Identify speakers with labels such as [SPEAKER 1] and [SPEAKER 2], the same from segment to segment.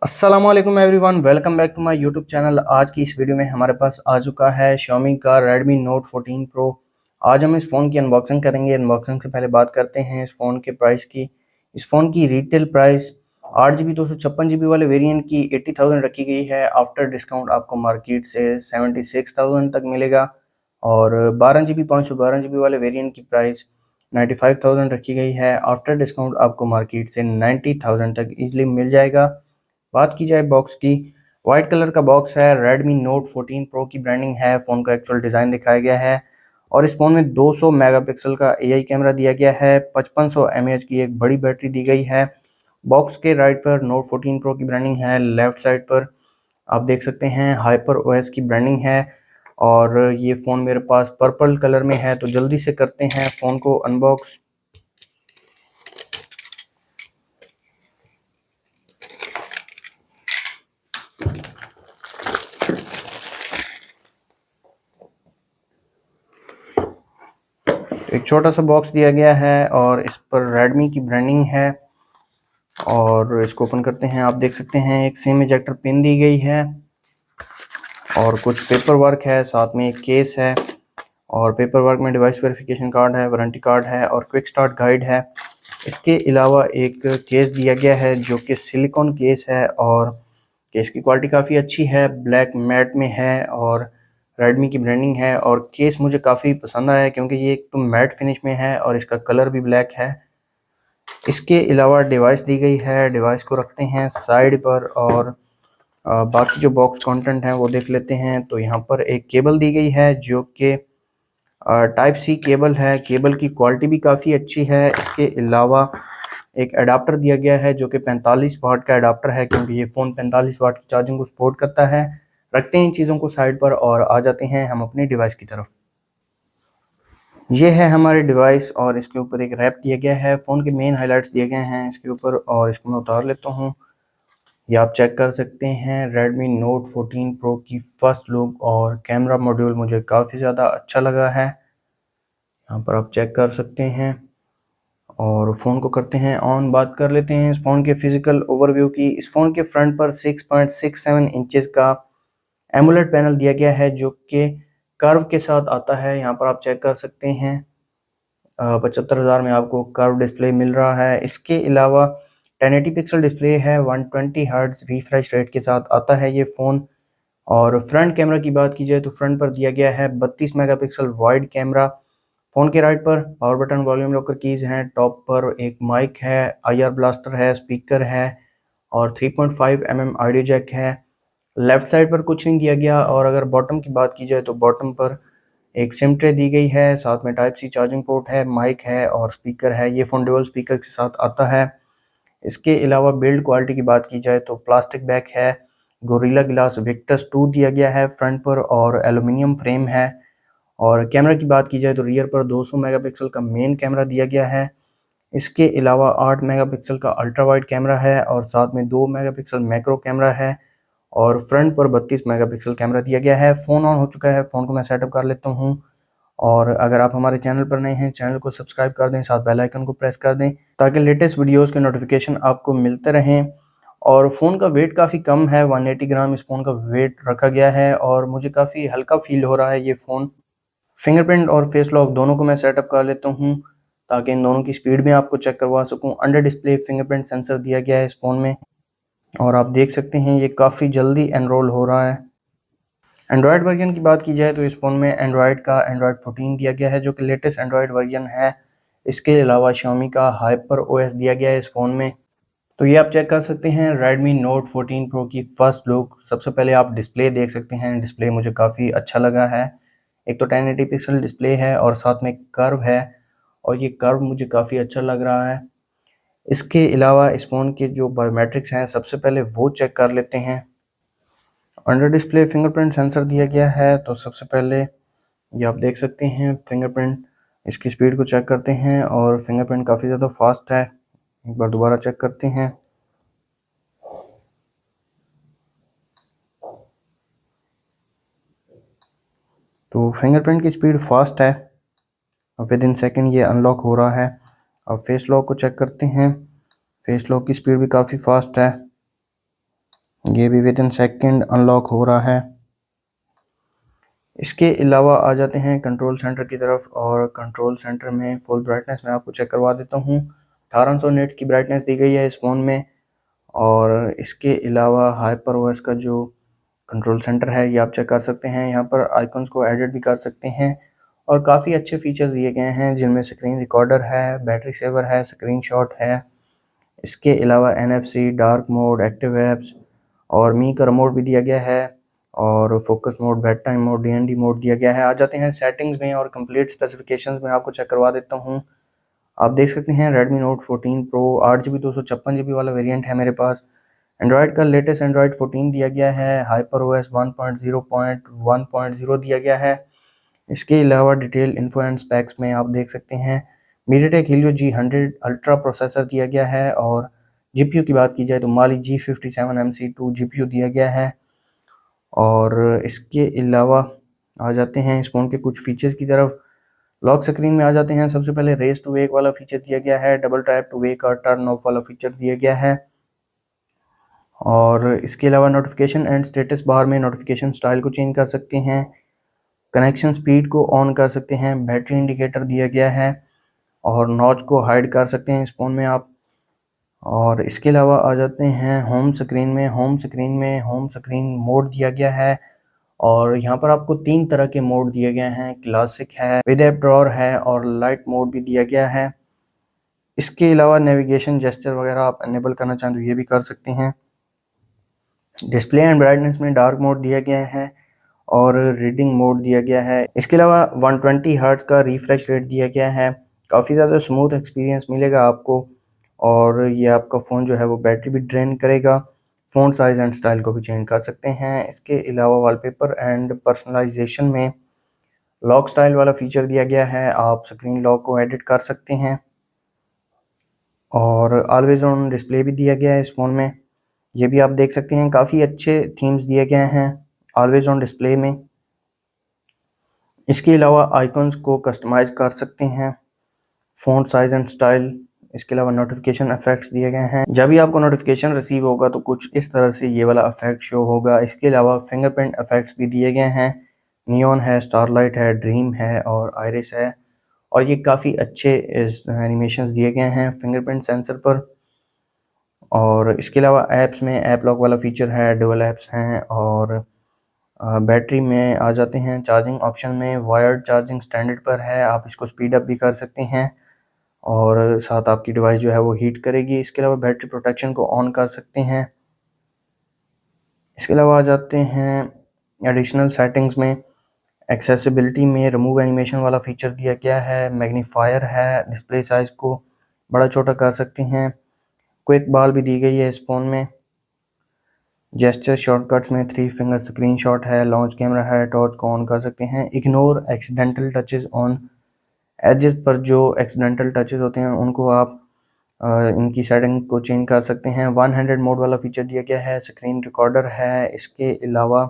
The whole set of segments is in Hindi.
[SPEAKER 1] अस्सलाम वालेकुम everyone, welcome back to my YouTube channel. आज की इस वीडियो में हमारे पास आ चुका है Xiaomi का Redmi Note 14 Pro। आज हम इस फ़ोन की अनबॉक्सिंग करेंगे। अनबॉक्सिंग से पहले बात करते हैं इस फ़ोन के प्राइस की। इस फ़ोन की रिटेल प्राइस 8GB 256GB वाले वेरिएंट की 80,000 रखी गई है। आफ्टर डिस्काउंट आपको मार्केट से 76,000 तक मिलेगा। और 12GB 512GB वाले वेरिएंट की प्राइस 95,000 रखी गई है। आफ्टर डिस्काउंट आपको मार्केट से 90,000 तक ईजिली मिल जाएगा। बात की जाए बॉक्स की, वाइट कलर का बॉक्स है। Redmi Note 14 Pro की ब्रांडिंग है। फ़ोन का एक्चुअल डिज़ाइन दिखाया गया है और इस फ़ोन में 200 मेगापिक्सल का AI कैमरा दिया गया है। 5500 mAh की एक बड़ी बैटरी दी गई है। बॉक्स के राइट पर Note 14 Pro की ब्रांडिंग है। लेफ्ट साइड पर आप देख सकते हैं हाइपर OS की ब्रांडिंग है और ये फ़ोन मेरे पास पर्पल कलर में है। तो जल्दी से करते हैं फ़ोन को अनबॉक्स। एक छोटा सा बॉक्स दिया गया है और इस पर Redmi की ब्रांडिंग है और इसको ओपन करते हैं। आप देख सकते हैं एक सिम इजेक्टर पिन दी गई है और कुछ पेपर वर्क है, साथ में एक केस है और पेपर वर्क में डिवाइस वेरिफिकेशन कार्ड है, वारंटी कार्ड है और क्विक स्टार्ट गाइड है। इसके अलावा एक केस दिया गया है जो कि सिलिकॉन केस है और केस की क्वालिटी काफ़ी अच्छी है, ब्लैक मैट में है और Redmi की ब्रांडिंग है। और केस मुझे काफ़ी पसंद आया क्योंकि ये एक तो मैट फिनिश में है और इसका कलर भी ब्लैक है। इसके अलावा डिवाइस दी गई है, डिवाइस को रखते हैं साइड पर और बाकी जो बॉक्स कंटेंट है वो देख लेते हैं। तो यहाँ पर एक केबल दी गई है जो कि टाइप सी केबल है। केबल की क्वालिटी भी काफ़ी अच्छी है। इसके अलावा एक एडाप्टर दिया गया है जो कि 45 वाट का एडाप्टर है क्योंकि ये फ़ोन 45 वाट की चार्जिंग को सपोर्ट करता है। रखते हैं इन चीज़ों को साइड पर और आ जाते हैं हम अपनी डिवाइस की तरफ। ये है हमारे डिवाइस और इसके ऊपर एक रैप दिया गया है। फ़ोन के मेन हाइलाइट्स दिए गए हैं इसके ऊपर और इसको मैं उतार लेता हूँ। ये आप चेक कर सकते हैं Redmi Note 14 Pro की फर्स्ट लुक और कैमरा मॉड्यूल मुझे काफ़ी ज़्यादा अच्छा लगा है। यहाँ पर आप चेक कर सकते हैं और फ़ोन को करते हैं ऑन। बात कर लेते हैं इस फ़ोन के फिज़िकल ओवरव्यू की। इस फ़ोन के फ्रंट पर 6.67 इंचेस का एमोलेड पैनल दिया गया है जो कि कर्व के साथ आता है। यहाँ पर आप चेक कर सकते हैं 75,000 में आपको कर्व डिस्प्ले मिल रहा है। इसके अलावा 1080 पिक्सल डिस्प्ले है, 120 हर्ट्ज रिफ्रेश रेट के साथ आता है ये फ़ोन। और फ्रंट कैमरा की बात की जाए तो फ्रंट पर दिया गया है 32 मेगापिक्सल वाइड कैमरा। फ़ोन के राइट पर power button, volume locker keys हैं। टॉप पर एक माइक है, IR ब्लास्टर है, स्पीकर है और 3.5 ऑडियो जैक है। लेफ्ट साइड पर कुछ नहीं दिया गया। और अगर बॉटम की बात की जाए तो बॉटम पर एक सिम ट्रे दी गई है, साथ में टाइप सी चार्जिंग पोर्ट है, माइक है और स्पीकर है। ये फ़ोन डुअल स्पीकर के साथ आता है। इसके अलावा बिल्ड क्वालिटी की बात की जाए तो प्लास्टिक बैक है, गोरिल्ला ग्लास विक्टस 2 दिया गया है फ्रंट पर और एल्युमिनियम फ्रेम है। और कैमरा की बात की जाए तो रियर पर 200 मेगापिक्सल का मेन कैमरा दिया गया है। इसके अलावा 8 मेगापिक्सल का अल्ट्रा वाइड कैमरा है और साथ में 2 मेगापिक्सल मैक्रो कैमरा है और फ्रंट पर 32 मेगापिक्सल कैमरा दिया गया है। फ़ोन ऑन हो चुका है, फ़ोन को मैं सेटअप कर लेता हूँ। और अगर आप हमारे चैनल पर नए हैं, चैनल को सब्सक्राइब कर दें, साथ बेल आइकन को प्रेस कर दें ताकि लेटेस्ट वीडियोस के नोटिफिकेशन आपको मिलते रहें। और फ़ोन का वेट काफ़ी कम है, 180 ग्राम इस फ़ोन का वेट रखा गया है और मुझे काफ़ी हल्का फील हो रहा है ये फ़ोन। फिंगरप्रिंट और फेस लॉक दोनों को मैं सेटअप कर लेता हूँ ताकि इन दोनों की स्पीड में आपको चेक करवा सकूँ। अंडर डिस्प्ले फिंगरप्रिंट सेंसर दिया गया है इस फ़ोन में और आप देख सकते हैं ये काफ़ी जल्दी एनरोल हो रहा है। एंड्रॉयड वर्जन की बात की जाए तो इस फ़ोन में एंड्रॉयड का एंड्रॉयड 14 दिया गया है जो कि लेटेस्ट एंड्रॉयड वर्जन है। इसके अलावा Xiaomi का हाइपर OS दिया गया है इस फ़ोन में। तो ये आप चेक कर सकते हैं Redmi Note 14 Pro की फर्स्ट लुक। सबसे पहले आप डिस्प्ले देख सकते हैं, डिस्प्ले मुझे काफ़ी अच्छा लगा है। एक तो 1080 पिक्सल डिस्प्ले है और साथ में कर्व है और ये कर्व मुझे काफ़ी अच्छा लग रहा है। इसके अलावा इस फ़ोन के जो बायोमेट्रिक्स हैं सबसे पहले वो चेक कर लेते हैं। अंडर डिस्प्ले फिंगरप्रिंट सेंसर दिया गया है। तो सबसे पहले ये आप देख सकते हैं फिंगरप्रिंट, इसकी स्पीड को चेक करते हैं और फिंगरप्रिंट काफ़ी ज़्यादा फास्ट है। एक बार दोबारा चेक करते हैं। तो फिंगरप्रिंट की स्पीड फास्ट है, विद इन सेकेंड ये अनलॉक हो रहा है। अब फेस लॉक को चेक करते हैं। फेस लॉक की स्पीड भी काफ़ी फास्ट है। ये भी विद इन सेकेंड अनलॉक हो रहा है। इसके अलावा आ जाते हैं कंट्रोल सेंटर की तरफ, और कंट्रोल सेंटर में फुल ब्राइटनेस मैं आपको चेक करवा देता हूँ। 1800 निट्स की ब्राइटनेस दी गई है इस फ़ोन में। और इसके अलावा हाइपर ओएस का जो कंट्रोल सेंटर है ये आप चेक कर सकते हैं। यहाँ पर आइकन्स को एडिट भी कर सकते हैं, और काफ़ी अच्छे फीचर्स दिए गए हैं जिनमें स्क्रीन रिकॉर्डर है, बैटरी सेवर है, स्क्रीनशॉट है। इसके अलावा NFC, dark mode, active apps और मी का रिमोट भी दिया गया है, और focus mode, bed time mode, DND mode दिया गया है। आ जाते हैं सेटिंग्स में और कंप्लीट स्पेसिफिकेशंस में आपको चेक करवा देता हूँ। आप देख सकते हैं Redmi Note 14 Pro 8GB 256GB वाला वेरिएंट है मेरे पास। एंड्रॉयड का लेटेस्ट एंड्रॉयड 14 दिया गया है। हाइपर OS 1.0.1.0 दिया गया है। इसके अलावा डिटेल इन्फो एंड स्पेक्स में आप देख सकते हैं MediaTek Helio G100 ultra processor दिया गया है, और GPU की बात की जाए तो Mali G57MC2 GPU दिया गया है। और इसके अलावा आ जाते हैं इस फ़ोन के कुछ फीचर्स की तरफ। लॉक स्क्रीन में आ जाते हैं। सबसे पहले रेस टू वेक वाला फीचर दिया गया है, डबल टैप टू वेक और टर्न ऑफ वाला फीचर दिया गया है। और इसके अलावा नोटिफिकेशन एंड स्टेटस बार में नोटिफिकेशन स्टाइल को चेंज कर सकते हैं, कनेक्शन स्पीड को ऑन कर सकते हैं, बैटरी इंडिकेटर दिया गया है, और नॉच को हाइड कर सकते हैं इस फ़ोन में आप। और इसके अलावा आ जाते हैं होम स्क्रीन में। होम स्क्रीन मोड दिया गया है, और यहाँ पर आपको 3 तरह के मोड दिए गए हैं। क्लासिक है, विद ऐप ड्रॉअर है, और लाइट मोड भी दिया गया है। इसके अलावा नेविगेशन जेस्चर वगैरह आप एनेबल करना चाहें तो ये भी कर सकते हैं। डिस्प्ले एंड ब्राइटनेस में डार्क मोड दिया गया है, और रीडिंग मोड दिया गया है। इसके अलावा 120 हर्ट्ज का रिफ्रेश रेट दिया गया है। काफ़ी ज़्यादा स्मूथ एक्सपीरियंस मिलेगा आपको, और ये आपका फ़ोन जो है वो बैटरी भी ड्रेन करेगा। फ़ॉन्ट साइज़ एंड स्टाइल को भी चेंज कर सकते हैं। इसके अलावा वॉलपेपर एंड पर्सनलाइजेशन में लॉक स्टाइल वाला फीचर दिया गया है, आप स्क्रीन लॉक को एडिट कर सकते हैं। और ऑलवेज ऑन डिस्प्ले भी दिया गया है इस फ़ोन में, ये भी आप देख सकते हैं। काफ़ी अच्छे थीम्स दिए गए हैं ऑलवेज ऑन डिस्प्ले में। इसके अलावा आइकन्स को कस्टमाइज़ कर सकते हैं, फ़ॉन्ट साइज़ एंड स्टाइल। इसके अलावा नोटिफिकेशन इफेक्ट्स दिए गए हैं। जब भी आपको नोटिफिकेशन रिसीव होगा तो कुछ इस तरह से ये वाला इफेक्ट शो होगा। इसके अलावा फिंगरप्रिंट इफेक्ट्स भी दिए गए हैं, नियॉन है, स्टारलाइट है, ड्रीम है, और आइरिस है। और ये काफ़ी अच्छे एनिमेशंस दिए गए हैं फिंगरप्रिंट सेंसर पर। और इसके अलावा ऐप्स में ऐप लॉक वाला फीचर है, डुअल ऐप्स हैं। और बैटरी में आ जाते हैं। चार्जिंग ऑप्शन में वायर्ड चार्जिंग स्टैंडर्ड पर है, आप इसको स्पीड अप भी कर सकते हैं, और साथ आपकी डिवाइस जो है वो हीट करेगी। इसके अलावा बैटरी प्रोटेक्शन को ऑन कर सकते हैं। इसके अलावा आ जाते हैं एडिशनल सेटिंग्स में। एक्सेसिबिलिटी में रिमूव एनिमेशन वाला फीचर दिया गया है, मैग्नीफायर है, डिस्प्ले साइज़ को बड़ा छोटा कर सकते हैं। क्विक बाल भी दी गई है इस फ़ोन में। जेस्चर शॉर्टकट्स में 3 फिंगर स्क्रीनशॉट है, लॉन्च कैमरा है, टॉर्च को ऑन कर सकते हैं। Ignore accidental touches on edges पर जो एक्सीडेंटल टचेस होते हैं उनको आप इनकी सेटिंग को चेंज कर सकते हैं। 100 मोड वाला फीचर दिया गया है, स्क्रीन रिकॉर्डर है। इसके अलावा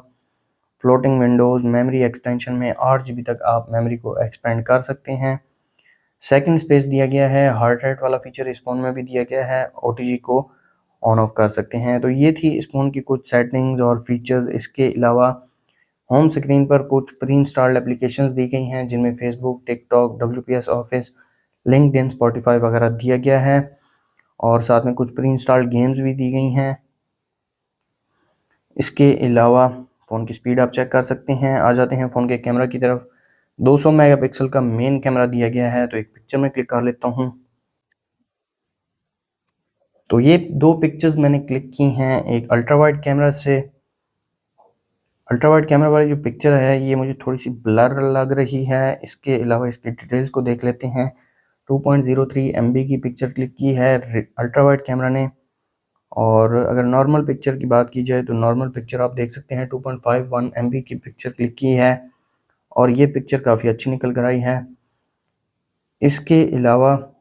[SPEAKER 1] फ्लोटिंग विंडोज़, मेमोरी एक्सटेंशन में 8GB तक आप मेमोरी को एक्सपेंड कर सकते हैं। सेकंड स्पेस दिया गया है, हार्ट रेट वाला फीचर इस फ़ोन में भी दिया गया है, OTG को ऑन ऑफ कर सकते हैं। तो ये थी इस फ़ोन की कुछ सेटिंग्स और फीचर्स। इसके अलावा होम स्क्रीन पर कुछ प्री इंस्टॉल्ड एप्लीकेशंस दी गई हैं जिनमें Facebook, TikTok, WPS office, LinkedIn, Spotify वगैरह दिया गया है, और साथ में कुछ प्री इंस्टॉल्ड गेम्स भी दी गई हैं। इसके अलावा फ़ोन की स्पीड आप चेक कर सकते हैं। आ जाते हैं फ़ोन के कैमरा की तरफ। 200 मेगापिक्सल का मेन कैमरा दिया गया है, तो एक पिक्चर में क्लिक कर लेता हूँ। तो ये 2 पिक्चर्स मैंने क्लिक की हैं एक अल्ट्रा वाइड कैमरा से। अल्ट्रा वाइड कैमरा वाली जो पिक्चर है ये मुझे थोड़ी सी ब्लर लग रही है। इसके अलावा इसकी डिटेल्स को देख लेते हैं। 2.03 MB की पिक्चर क्लिक की है अल्ट्रा वाइड कैमरा ने। और अगर नॉर्मल पिक्चर की बात की जाए तो नॉर्मल पिक्चर आप देख सकते हैं 2.51 MB की पिक्चर क्लिक की है, और ये पिक्चर काफ़ी अच्छी निकल कर आई है। इसके अलावा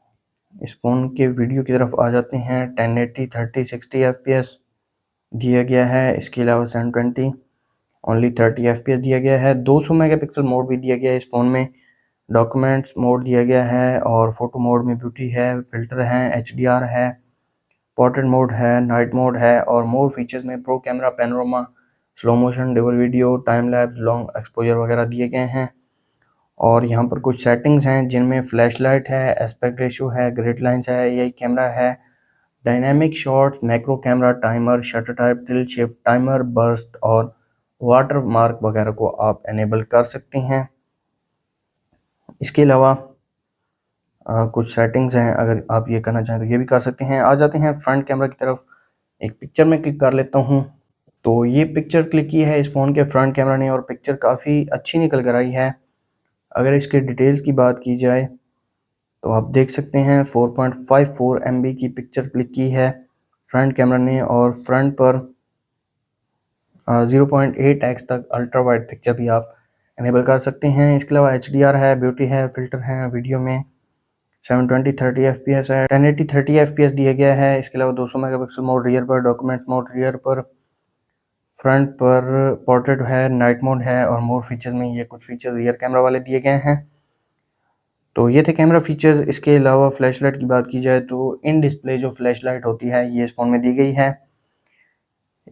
[SPEAKER 1] इस फ़ोन के वीडियो की तरफ आ जाते हैं। 1080 30 60 FPS दिया गया है। इसके अलावा 720 ओनली 30 FPS दिया गया है। 200 मेगापिक्सल मोड भी दिया गया है इस फ़ोन में। डॉक्यूमेंट्स मोड दिया गया है, और फ़ोटो मोड में ब्यूटी है, फ़िल्टर हैं, HDR है, पोर्ट्रेट मोड है, नाइट मोड है और मोर फीचर्स में pro camera, panorama, slow motion, double video, time lapse, long exposure वगैरह दिए गए हैं। और यहाँ पर कुछ सेटिंग्स हैं जिनमें फ्लैश लाइट है, एस्पेक्ट रेशियो है, ग्रिड लाइन्स है, यही कैमरा है, dynamic shots, macro camera, timer, shutter type, tilt shift, timer, burst और वाटर मार्क वगैरह को आप एनेबल कर सकते हैं। इसके अलावा कुछ सेटिंग्स हैं, अगर आप ये करना चाहें तो ये भी कर सकते हैं। आ जाते हैं फ्रंट कैमरा की तरफ। एक पिक्चर में क्लिक कर लेता हूँ। तो ये पिक्चर क्लिक की है इस फ़ोन के फ्रंट कैमरा ने और पिक्चर काफ़ी अच्छी निकल कर आई है। अगर इसके डिटेल्स की बात की जाए तो आप देख सकते हैं 4.54 MB की पिक्चर क्लिक की है फ्रंट कैमरा ने और फ्रंट पर 0.8x तक अल्ट्रा वाइड पिक्चर भी आप इनेबल कर सकते हैं। इसके अलावा HDR है, ब्यूटी है, फिल्टर है, वीडियो में 720 30 FPS है, 1080 30 FPS दिया गया है। इसके अलावा 200 मेगापिक्सल मोड रियर पर, डॉक्यूमेंट्स मोड रियर पर, फ्रंट पर पोर्ट्रेट है, नाइट मोड है और मोर फीचर्स में ये कुछ फीचर्स रियर कैमरा वाले दिए गए हैं। तो ये थे कैमरा फीचर्स। इसके अलावा फ्लैश लाइट की बात की जाए तो इन डिस्प्ले जो फ्लैश लाइट होती है ये इस फ़ोन में दी गई है।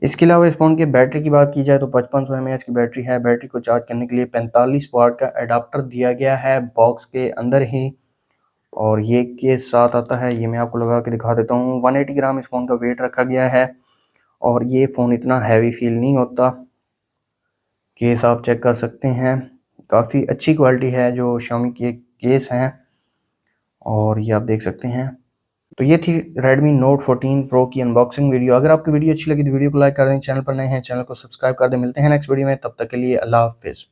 [SPEAKER 1] इसके अलावा इस फ़ोन की बैटरी की बात की जाए तो 5500 mAh की बैटरी है। बैटरी को चार्ज करने के लिए 45 वाट का एडाप्टर दिया गया है बॉक्स के अंदर ही और ये के साथ आता है। ये मैं आपको लगा के दिखा देता हूँ। 180 ग्राम इस फ़ोन का वेट रखा गया है और ये फ़ोन इतना हैवी फील नहीं होता। केस आप चेक कर सकते हैं, काफ़ी अच्छी क्वालिटी है जो Xiaomi के केस हैं और ये आप देख सकते हैं। तो ये थी Redmi Note 14 Pro की अनबॉक्सिंग वीडियो। अगर आपको वीडियो अच्छी लगी तो वीडियो को लाइक कर दें, चैनल पर नए हैं चैनल को सब्सक्राइब कर दें। मिलते हैं नेक्स्ट वीडियो में, तब तक के लिए अल्लाह हाफ़िज़।